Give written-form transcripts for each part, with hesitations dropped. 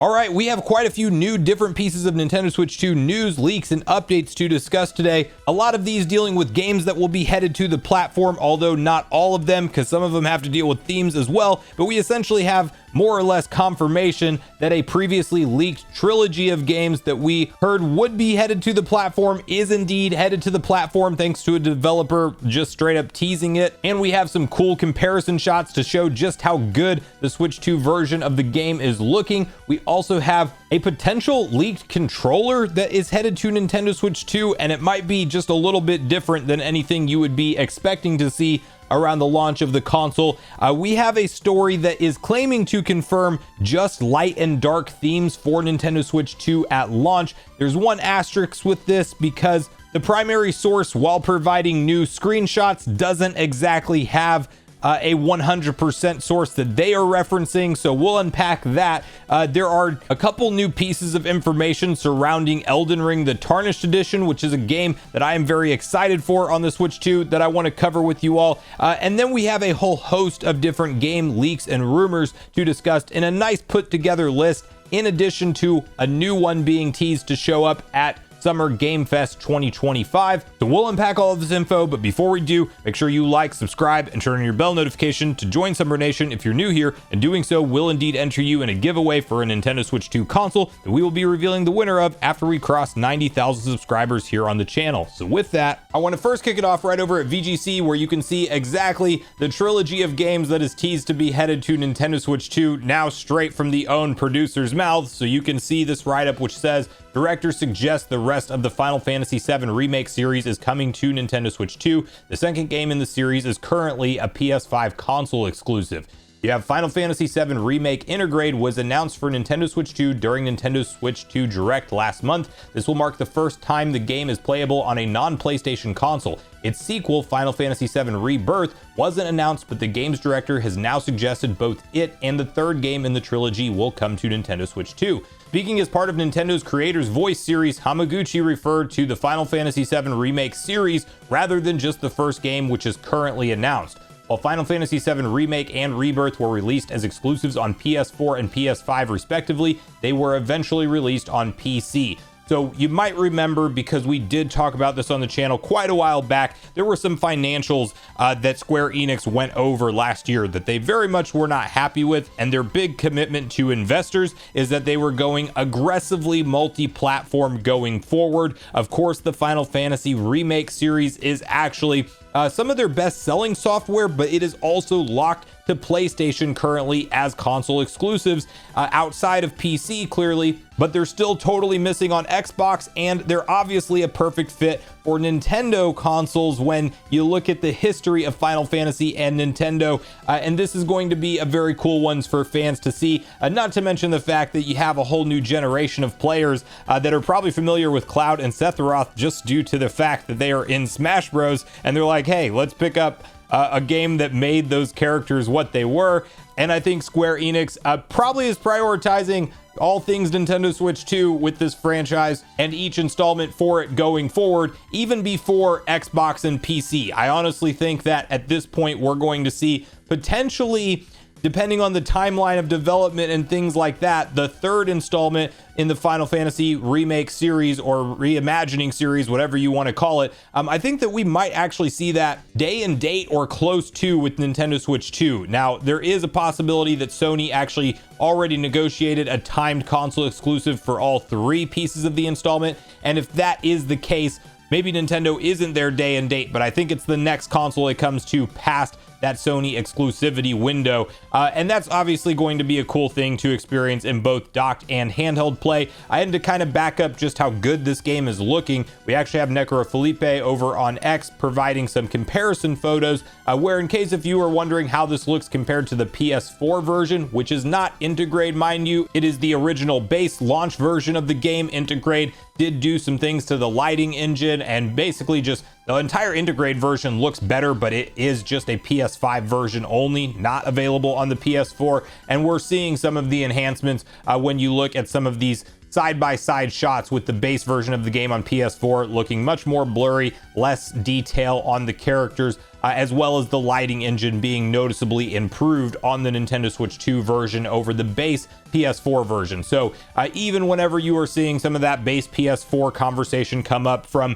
All right, we have quite a few new different pieces of Nintendo Switch 2 news, leaks, and updates to discuss today. A lot of these dealing with games that will be headed to the platform, although not all of them, because some of them have to deal with themes as well. But we essentially have more or less confirmation that a previously leaked trilogy of games that we heard would be headed to the platform is indeed headed to the platform, thanks to a developer just straight up teasing it. And we have some cool comparison shots to show just how good the Switch 2 version of the game is looking. We also have a potential leaked controller that is headed to Nintendo Switch 2, and it might be just a little bit different than anything you would be expecting to see around the launch of the console. We have a story that is claiming to confirm just light and dark themes for Nintendo Switch 2 at launch. There's one asterisk with this because the primary source, while providing new screenshots, doesn't exactly have a 100% source that they are referencing, so we'll unpack that. There are a couple new pieces of information surrounding Elden Ring, the Tarnished Edition, which is a game that I am very excited for on the Switch 2 that I want to cover with you all. And then we have a whole host of different game leaks and rumors to discuss in a nice put together list, in addition to a new one being teased to show up at Summer Game Fest 2025. So we'll unpack all of this info, but before we do, make sure you like, subscribe, and turn on your bell notification to join Sunbro Nation if you're new here, and doing so will indeed enter you in a giveaway for a Nintendo Switch 2 console that we will be revealing the winner of after we cross 90,000 subscribers here on the channel. So with that, I want to first kick it off right over at VGC, where you can see exactly the trilogy of games that is teased to be headed to Nintendo Switch 2, now straight from the own producer's mouth. So you can see this write-up, which says, director suggests the rest of the Final Fantasy VII Remake series is coming to Nintendo Switch 2. The second game in the series is currently a PS5 console exclusive. You have Final Fantasy VII Remake Intergrade was announced for Nintendo Switch 2 during Nintendo Switch 2 Direct last month. This will mark the first time the game is playable on a non-PlayStation console. Its sequel, Final Fantasy VII Rebirth, wasn't announced, but the game's director has now suggested both it and the third game in the trilogy will come to Nintendo Switch 2. Speaking as part of Nintendo's Creator's Voice series, Hamaguchi referred to the Final Fantasy VII Remake series rather than just the first game, which is currently announced. While Final Fantasy VII Remake and Rebirth were released as exclusives on PS4 and PS5 respectively, they were eventually released on PC. So you might remember, because we did talk about this on the channel quite a while back, there were some financials that Square Enix went over last year that they very much were not happy with, and their big commitment to investors is that they were going aggressively multi-platform going forward. Of course, the Final Fantasy Remake series is actually some of their best-selling software, but it is also locked to PlayStation currently as console exclusives outside of PC, clearly, but they're still totally missing on Xbox, and they're obviously a perfect fit for Nintendo consoles when you look at the history of Final Fantasy and Nintendo, and this is going to be a very cool one for fans to see, not to mention the fact that you have a whole new generation of players that are probably familiar with Cloud and Sephiroth just due to the fact that they are in Smash Bros, and they're like, hey, let's pick up a game that made those characters what they were. And I think Square Enix probably is prioritizing all things Nintendo Switch 2 with this franchise and each installment for it going forward, even before Xbox and PC. I honestly think that at this point we're going to see potentially, depending on the timeline of development and things like that, the third installment in the Final Fantasy Remake series or reimagining series, whatever you want to call it. I think that we might actually see that day and date or close to with Nintendo Switch 2. Now, there is a possibility that Sony actually already negotiated a timed console exclusive for all three pieces of the installment. And if that is the case, maybe Nintendo isn't their day and date, but I think it's the next console it comes to past that Sony exclusivity window. And that's obviously going to be a cool thing to experience in both docked and handheld play. I had to kind of back up just how good this game is looking. We actually have Necro Felipe over on X providing some comparison photos, where in case if you were wondering how this looks compared to the PS4 version, which is not Intergrade, mind you, it is the original base launch version of the game. Intergrade did do some things to the lighting engine, and basically just the entire Intergrade version looks better, but it is just a PS5 version only, not available on the PS4. And we're seeing some of the enhancements when you look at some of these side-by-side shots with the base version of the game on PS4 looking much more blurry, less detail on the characters. as well as the lighting engine being noticeably improved on the Nintendo Switch 2 version over the base PS4 version. So even whenever you are seeing some of that base PS4 conversation come up from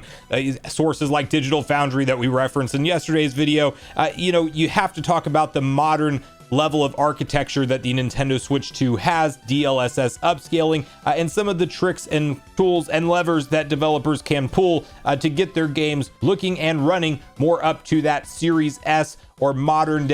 sources like Digital Foundry that we referenced in yesterday's video, you have to talk about the modern level of architecture that the Nintendo Switch 2 has, DLSS upscaling, and some of the tricks and tools and levers that developers can pull to get their games looking and running more up to that Series S or modern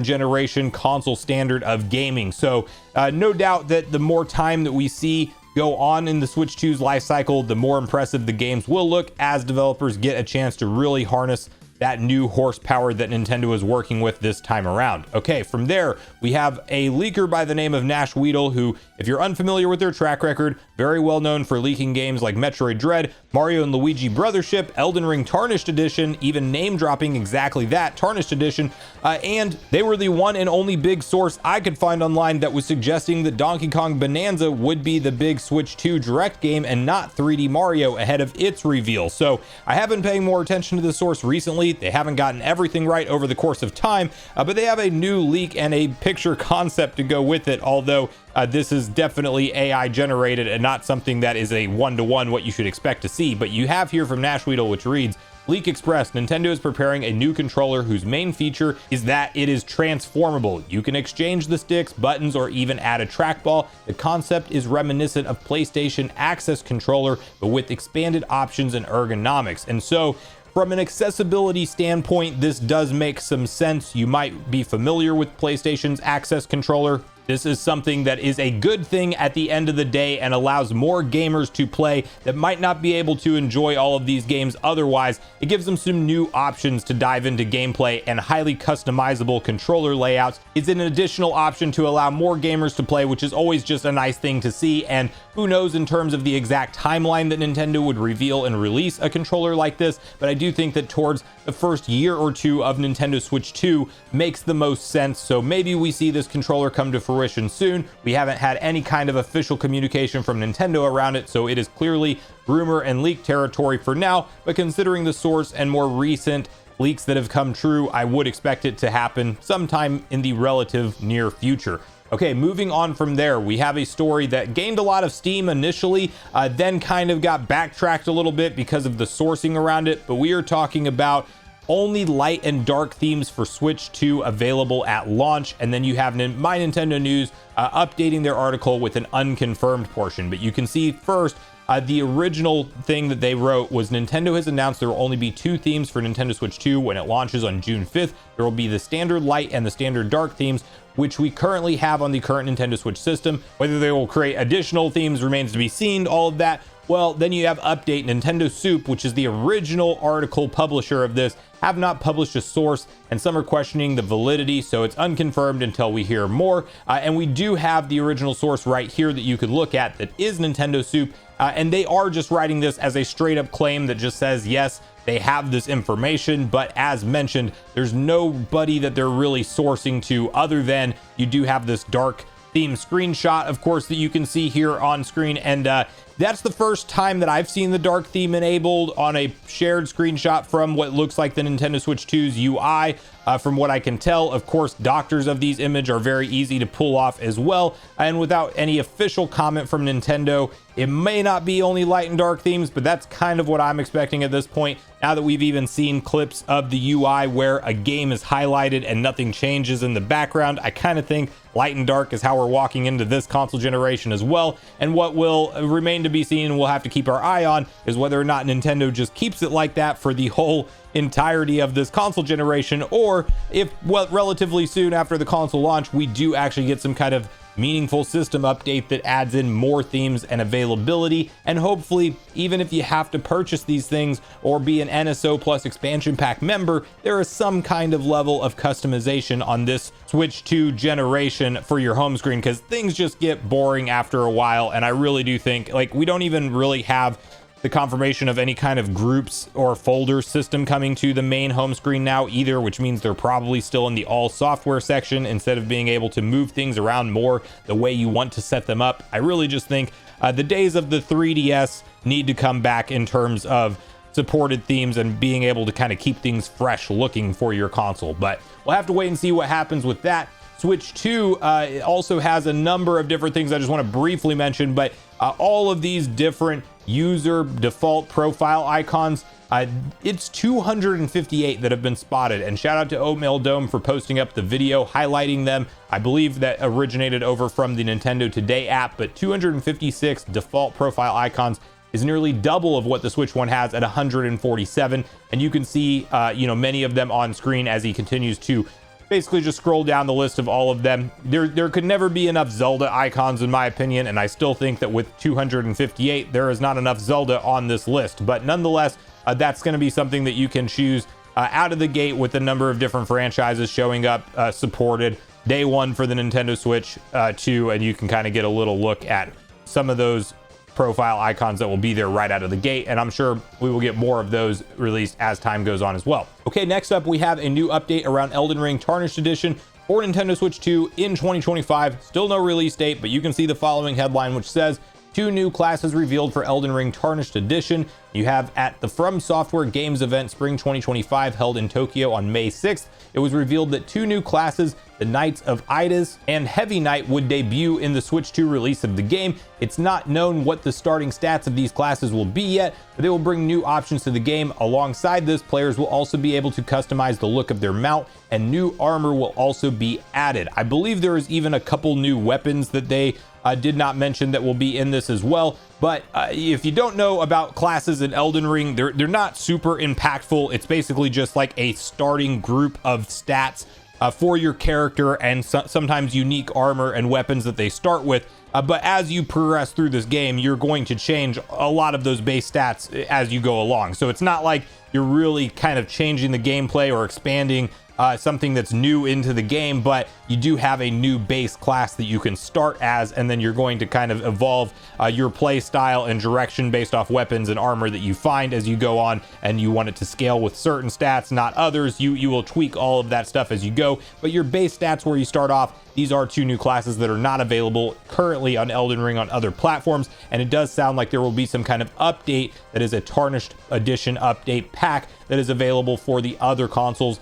generation console standard of gaming. So no doubt that the more time that we see go on in the Switch 2's life cycle, the more impressive the games will look as developers get a chance to really harness that new horsepower that Nintendo is working with this time around. Okay, from there, we have a leaker by the name of Nash Weedle, who, if you're unfamiliar with their track record, very well known for leaking games like Metroid Dread, Mario and Luigi Brothership, Elden Ring Tarnished Edition, even name dropping exactly that, Tarnished Edition, and they were the one and only big source I could find online that was suggesting that Donkey Kong Bonanza would be the big Switch 2 direct game and not 3D Mario ahead of its reveal. So I have been paying more attention to the source recently. They haven't gotten everything right over the course of time, but they have a new leak and a picture concept to go with it, although this is definitely AI generated and not something that is a one-to-one what you should expect to see. But you have here from Nash Weedle, which reads, Leak Express, Nintendo is preparing a new controller whose main feature is that it is transformable. You can exchange the sticks, buttons, or even add a trackball. The concept is reminiscent of PlayStation Access controller, but with expanded options and ergonomics. And so, from an accessibility standpoint, this does make some sense. You might be familiar with PlayStation's Access controller. This is something that is a good thing at the end of the day and allows more gamers to play that might not be able to enjoy all of these games otherwise. It gives them some new options to dive into gameplay, and highly customizable controller layouts is an additional option to allow more gamers to play, which is always just a nice thing to see. And who knows in terms of the exact timeline that Nintendo would reveal and release a controller like this, but I do think that towards the first year or two of Nintendo Switch 2 makes the most sense. So maybe we see this controller come to fruition soon. We haven't had any kind of official communication from Nintendo around it, so it is clearly rumor and leak territory for now, but considering the source and more recent leaks that have come true, I would expect it to happen sometime in the relative near future. Okay, moving on from there, we have a story that gained a lot of steam initially, then kind of got backtracked a little bit because of the sourcing around it, but we are talking about only light and dark themes for Switch 2 available at launch. And then you have My Nintendo News updating their article with an unconfirmed portion. But you can see first, the original thing that they wrote was Nintendo has announced there will only be 2 themes for Nintendo Switch 2 when it launches on June 5th. There will be the standard light and the standard dark themes, which we currently have on the current Nintendo Switch system. Whether they will create additional themes remains to be seen, all of that. Well, then you have Update. Nintendo Soup, which is the original article publisher of this, have not published a source, and some are questioning the validity, so it's unconfirmed until we hear more. And we do have the original source right here that you could look at that is Nintendo Soup, and they are just writing this as a straight up claim that just says, yes, they have this information, but as mentioned, there's nobody that they're really sourcing to other than you do have this dark theme screenshot, of course, that you can see here on screen. And that's the first time that I've seen the dark theme enabled on a shared screenshot from what looks like the Nintendo Switch 2's UI. From what I can tell, of course, doctors of these images are very easy to pull off as well. And without any official comment from Nintendo, it may not be only light and dark themes, but that's kind of what I'm expecting at this point. Now that we've even seen clips of the UI where a game is highlighted and nothing changes in the background, I kind of think light and dark is how we're walking into this console generation as well. And what will remain to be seen and we'll have to keep our eye on is whether or not Nintendo just keeps it like that for the whole entirety of this console generation, or if, well, relatively soon after the console launch, we do actually get some kind of meaningful system update that adds in more themes and availability. And hopefully, even if you have to purchase these things or be an NSO Plus expansion pack member, there is some kind of level of customization on this Switch 2 generation for your home screen, because things just get boring after a while. And I really do think, like, we don't even really have the confirmation of any kind of groups or folder system coming to the main home screen now either, which means they're probably still in the all software section instead of being able to move things around more the way you want to set them up. I really just think the days of the 3DS need to come back in terms of supported themes and being able to kind of keep things fresh looking for your console. But we'll have to wait and see what happens with that. Switch 2 also has a number of different things I just want to briefly mention, but all of these different user default profile icons, it's 258 that have been spotted, and shout out to Oatmeal Dome for posting up the video highlighting them. I believe that originated over from the Nintendo Today app, but 256 default profile icons is nearly double of what the Switch 1 has at 147, and you can see many of them on screen as he continues to basically just scroll down the list of all of them. There could never be enough Zelda icons in my opinion, and I still think that with 258 there is not enough Zelda on this list, but nonetheless that's going to be something that you can choose out of the gate with a number of different franchises showing up supported day one for the Nintendo Switch 2, and you can kind of get a little look at some of those profile icons that will be there right out of the gate, and I'm sure we will get more of those released as time goes on as well. Okay, next up we have a new update around Elden Ring Tarnished Edition for Nintendo Switch 2 in 2025. Still no release date, but you can see the following headline, which says 2 new classes revealed for Elden Ring Tarnished Edition. You have at the From Software Games event Spring 2025 held in Tokyo on May 6th, it was revealed that 2 new classes, the Knights of Idas and Heavy Knight, would debut in the Switch 2 release of the game. It's not known what the starting stats of these classes will be yet, but they will bring new options to the game. Alongside this, players will also be able to customize the look of their mount, and new armor will also be added. I believe there is even a couple new weapons that they did not mention that will be in this as well. But if you don't know about classes in Elden Ring, they're not super impactful. It's basically just like a starting group of stats for your character, and sometimes unique armor and weapons that they start with. But as you progress through this game, you're going to change a lot of those base stats as you go along. So it's not like you're really kind of changing the gameplay or expanding something that's new into the game, but you do have a new base class that you can start as, and then you're going to kind of evolve your play style and direction based off weapons and armor that you find as you go on, and you want it to scale with certain stats, not others. You will tweak all of that stuff as you go, but your base stats where you start off, these are 2 new classes that are not available currently on Elden Ring on other platforms, and it does sound like there will be some kind of update that is a Tarnished Edition update pack that is available for the other consoles.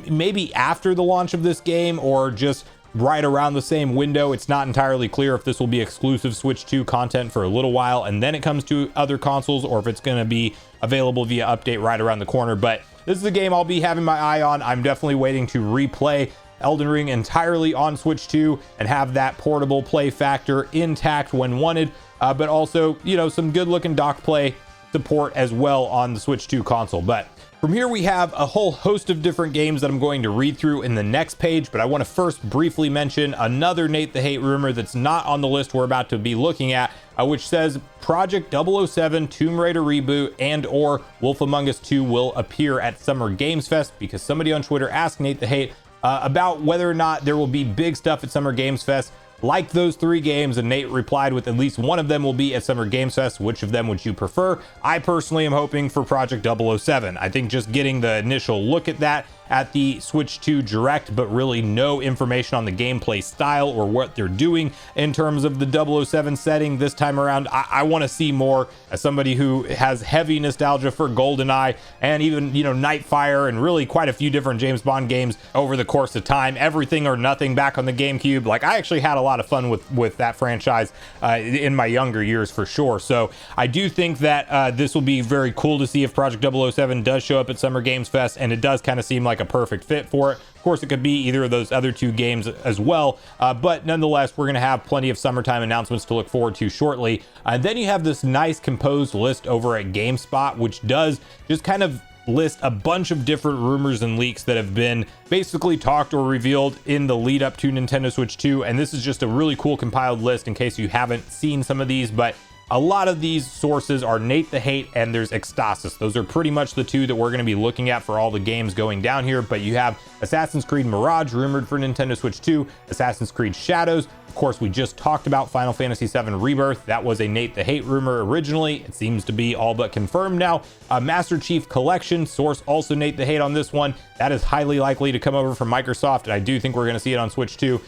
Maybe after the launch of this game or just right around the same window. It's not entirely clear if this will be exclusive Switch 2 content for a little while and then it comes to other consoles, or if it's going to be available via update right around the corner. But this is a game I'll be having my eye on. I'm definitely waiting to replay Elden Ring entirely on Switch 2 and have that portable play factor intact when wanted, but also, you know, some good looking dock play support as well on the Switch 2 console. But from here we have a whole host of different games that I'm going to read through in the next page, but I want to first briefly mention another Nate the Hate rumor that's not on the list we're about to be looking at, which says Project 007 Tomb Raider reboot and or Wolf Among Us 2 will appear at Summer Games Fest, because somebody on Twitter asked Nate the Hate about whether or not there will be big stuff at Summer Games Fest like those 3 games, and Nate replied with at least one of them will be at Summer Games Fest. Which of them would you prefer? I personally am hoping for Project 007. I think just getting the initial look at that at the Switch 2 Direct, but really no information on the gameplay style or what they're doing in terms of the 007 setting this time around. I want to see more. As somebody who has heavy nostalgia for GoldenEye and even, you know, Nightfire and really quite a few different James Bond games over the course of time, Everything or Nothing back on the GameCube, like I actually had a lot of fun with that franchise in my younger years for sure. So I do think that this will be very cool to see if Project 007 does show up at Summer Games Fest, and it does kind of seem like a perfect fit for it. Of course, it could be either of those other 2 games as well, but nonetheless, we're going to have plenty of summertime announcements to look forward to shortly. Then you have this nice composed list over at GameSpot, which does just kind of list a bunch of different rumors and leaks that have been basically talked or revealed in the lead up to Nintendo Switch 2. And this is just a really cool compiled list in case you haven't seen some of these, but a lot of these sources are Nate the Hate and there's Ecstasis. Those are pretty much the 2 that we're going to be looking at for all the games going down here. But you have Assassin's Creed Mirage rumored for Nintendo Switch 2, Assassin's Creed Shadows. Of course, we just talked about Final Fantasy VII Rebirth. That was a Nate the Hate rumor originally. It seems to be all but confirmed now. Master Chief Collection, source also Nate the Hate on this one. That is highly likely to come over from Microsoft, and I do think we're going to see it on Switch 2.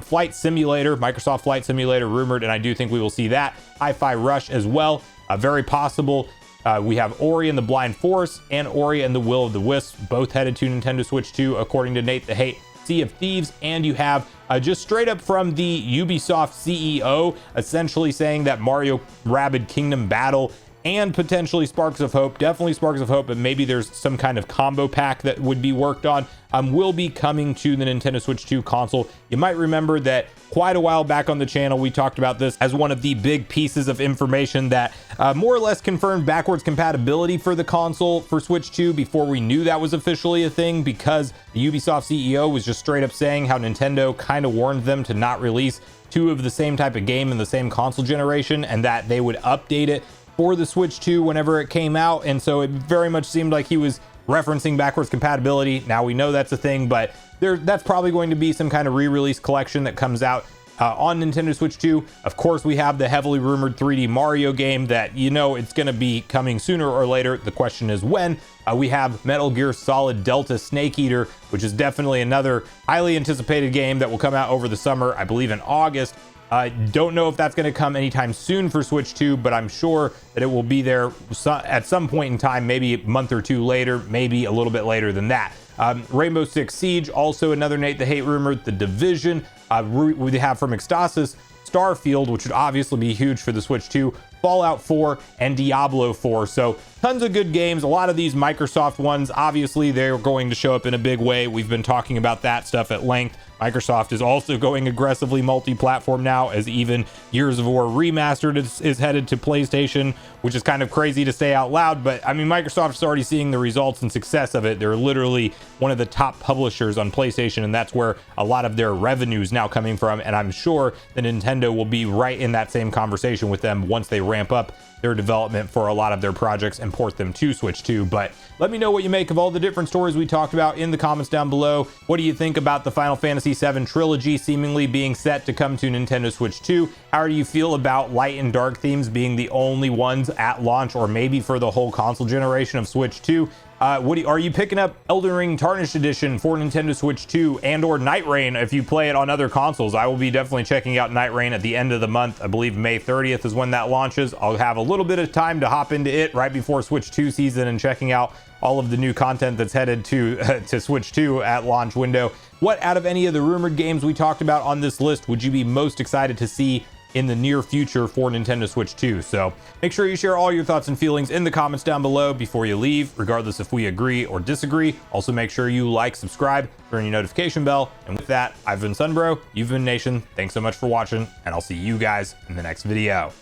Flight Simulator, Microsoft Flight Simulator rumored, and I do think we will see that. Hi-Fi Rush as well, very possible. We have Ori and the Blind Forest and Ori and the Will of the Wisps, both headed to Nintendo Switch 2, according to Nate the Hate. Sea of Thieves, and you have just straight up from the Ubisoft CEO essentially saying that Mario Rabbids Kingdom Battle and potentially Sparks of Hope, definitely Sparks of Hope, but maybe there's some kind of combo pack that would be worked on, will be coming to the Nintendo Switch 2 console. You might remember that quite a while back on the channel, we talked about this as one of the big pieces of information that more or less confirmed backwards compatibility for the console for Switch 2 before we knew that was officially a thing, because the Ubisoft CEO was just straight up saying how Nintendo kind of warned them to not release two of the same type of game in the same console generation, and that they would update it for the Switch 2 whenever it came out. And so it very much seemed like he was referencing backwards compatibility. Now we know that's a thing, but that's probably going to be some kind of re-release collection that comes out on Nintendo Switch 2. Of course, we have the heavily rumored 3D Mario game that, you know, it's going to be coming sooner or later. The question is when. We have Metal Gear Solid Delta Snake Eater, which is definitely another highly anticipated game that will come out over the summer, I believe in August. Don't know if that's going to come anytime soon for Switch 2, but I'm sure that it will be there at some point in time, maybe a month or two later, maybe a little bit later than that. Rainbow Six Siege, also another Nate the Hate rumor. The Division, we have from Extasis, Starfield, which would obviously be huge for the Switch 2, Fallout 4, and Diablo 4. So tons of good games. A lot of these Microsoft ones, obviously they're going to show up in a big way. We've been talking about that stuff at length. Microsoft is also going aggressively multi-platform now, as even Gears of War Remastered is headed to PlayStation, which is kind of crazy to say out loud, but I mean, Microsoft's already seeing the results and success of it. They're literally one of the top publishers on PlayStation, and that's where a lot of their revenue is now coming from, and I'm sure that Nintendo will be right in that same conversation with them once they ramp up their development for a lot of their projects and port them to Switch 2. But let me know what you make of all the different stories we talked about in the comments down below. What do you think about the Final Fantasy VII Trilogy seemingly being set to come to Nintendo Switch 2? How do you feel about light and dark themes being the only ones at launch, or maybe for the whole console generation of Switch 2? Are you picking up Elden Ring Tarnished Edition for Nintendo Switch 2 and or Night Rain if you play it on other consoles? I will be definitely checking out Night Rain at the end of the month. I believe May 30th is when that launches. I'll have a little bit of time to hop into it right before Switch 2 season and checking out all of the new content that's headed to Switch 2 at launch window. What out of any of the rumored games we talked about on this list would you be most excited to see in the near future for Nintendo Switch 2? So make sure you share all your thoughts and feelings in the comments down below before you leave, regardless if we agree or disagree. Also make sure you like, subscribe, turn your notification bell. And with that, I've been Sunbro, you've been Nation. Thanks so much for watching, and I'll see you guys in the next video.